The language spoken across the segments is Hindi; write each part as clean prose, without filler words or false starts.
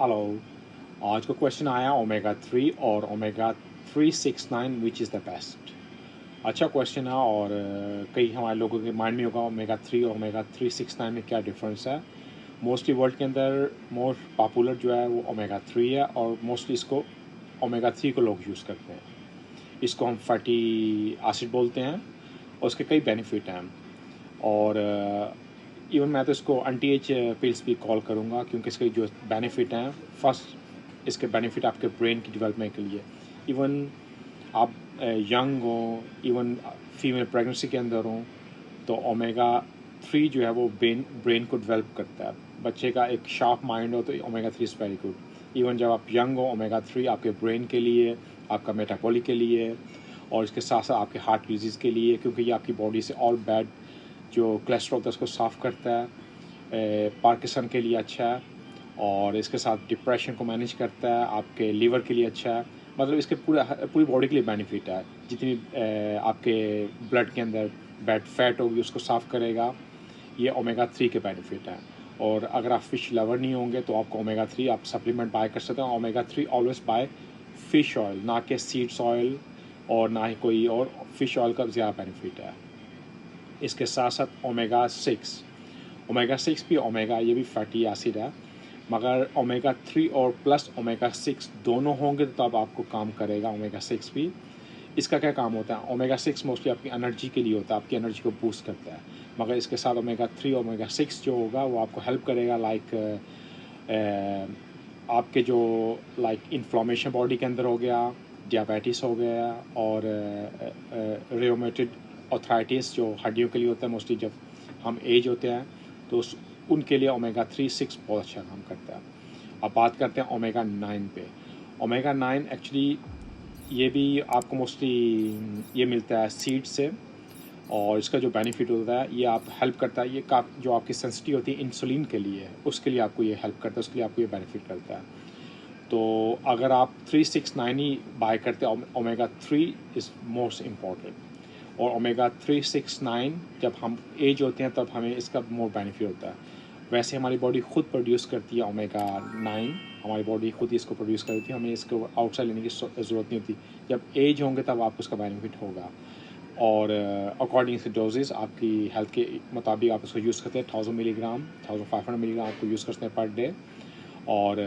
हेलो। आज का क्वेश्चन आया ओमेगा 3 और omega 369 which is the best. अच्छा क्वेश्चन है और कई हमारे लोगों के माइंड में होगा ओमेगा 3 और ओमेगा 369 में क्या डिफरेंस है। मोस्टली वर्ल्ड के अंदर मोस्ट पॉपुलर जो है वो ओमेगा 3 है और मोस्टली इसको ओमेगा 3 को लोग यूज़ करते हैं। इसको हम फैटी एसिड बोलते हैं और उसके कई बेनिफिट हैं और इवन मैं तो इसको एंटी एज पिल्स भी कॉल करूँगा क्योंकि इसके जो बेनिफिट हैं, फर्स्ट इसके बेनिफिट आपके ब्रेन की डेवलपमेंट के लिए। इवन आप यंग हो, इवन फीमेल प्रेगनेंसी के अंदर हो, तो ओमेगा 3 जो है वो ब्रेन को डेवलप करता है। बच्चे का एक शार्प माइंड हो तो omega 3 is very good. Even जब आप यंग हो, ओमेगा 3 आपके ब्रेन के लिए, आपका मेटाबॉलिक के लिए और इसके साथ साथ आपके हार्ट डिजीज़ के लिए, क्योंकि ये आपकी बॉडी से ऑल बैड जो कोलेस्ट्रॉल होता है उसको साफ़ करता है। पार्किंसन के लिए अच्छा है और इसके साथ डिप्रेशन को मैनेज करता है, आपके लीवर के लिए अच्छा है। मतलब इसके पूरी बॉडी के लिए बेनिफिट है। जितनी आपके ब्लड के अंदर बैड फैट होगी उसको साफ़ करेगा। ये ओमेगा 3 के बेनिफिट हैं। और अगर आप फ़िश लवर नहीं होंगे तो आपको ओमेगा 3 आप सप्लीमेंट बाय कर सकते हैं। Omega 3 always by fish oil, ना कि सीड्स ऑयल और ना ही कोई और। फ़िश ऑयल का ज़्यादा बेनिफिट है। इसके साथ साथ ओमेगा 6 भी ओमेगा, ये भी फैटी एसिड है, मगर ओमेगा 3 और प्लस ओमेगा 6 दोनों होंगे तो तब आपको काम करेगा ओमेगा 6 भी। इसका क्या काम होता है? ओमेगा 6 मोस्टली आपकी एनर्जी के लिए होता है, आपकी एनर्जी को बूस्ट करता है। मगर इसके साथ ओमेगा 3 और ओमेगा 6 जो होगा वो आपको हेल्प करेगा आपके जो इन्फ्लामेशन बॉडी के अंदर हो गया, डियाबिटीज़ हो गया और रियोमेटॉइड आर्थराइटिस जो हड्डियों के लिए होता है मोस्टली जब हम एज होते हैं, तो उनके लिए ओमेगा 3-6 बहुत अच्छा काम करता है। अब बात करते हैं ओमेगा 9 पे। ओमेगा 9 एक्चुअली ये भी आपको मोस्टली ये मिलता है सीड से और इसका जो बेनिफिट होता है ये आप हेल्प करता है। ये जो आपकी सेंसिटिव होती है इंसुलिन के लिए, उसके लिए आपको ये हेल्प करता है, उसके लिए आपको ये बेनिफिट करता है। तो अगर आप 369 ही बाय करते हैं, ओमेगा 3 इज़ मोस्ट इम्पॉर्टेंट। और ओमेगा 369 जब हम एज होते हैं तब हमें इसका मोर बेनिफिट होता है। वैसे हमारी बॉडी खुद प्रोड्यूस करती है ओमेगा 9, हमारी बॉडी खुद इसको प्रोड्यूस करती है, हमें इसको आउटसाइड लेने की ज़रूरत नहीं होती। जब एज होंगे तब आपको उसका बेनिफिट होगा। और अकॉर्डिंग टू डोजेज़ आपकी हेल्थ के मुताबिक आप इसको यूज़ करते हैं। 1000 मिलीग्राम 1500 मिलीग्राम आपको यूज़ करते हैं पर डे और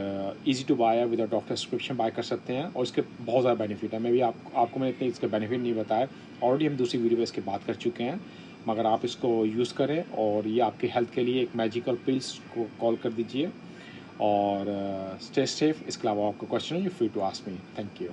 ईज़ी टू बाय है, विद डॉक्टर प्रिस्क्रिप्शन बाय कर सकते हैं और इसके बहुत ज़्यादा बेनिफिट है। मैं भी आपको मैंने इतने इसके बेनिफिट नहीं बताया, ऑलरेडी हम दूसरी वीडियो में इसकी बात कर चुके हैं। मगर आप इसको यूज़ करें और ये आपकी हेल्थ के लिए एक मैजिकल पिल्स को कॉल कर दीजिए और स्टे सेफ। इसके अलावा आपको क्वेश्चन है, you free to ask me. Thank you.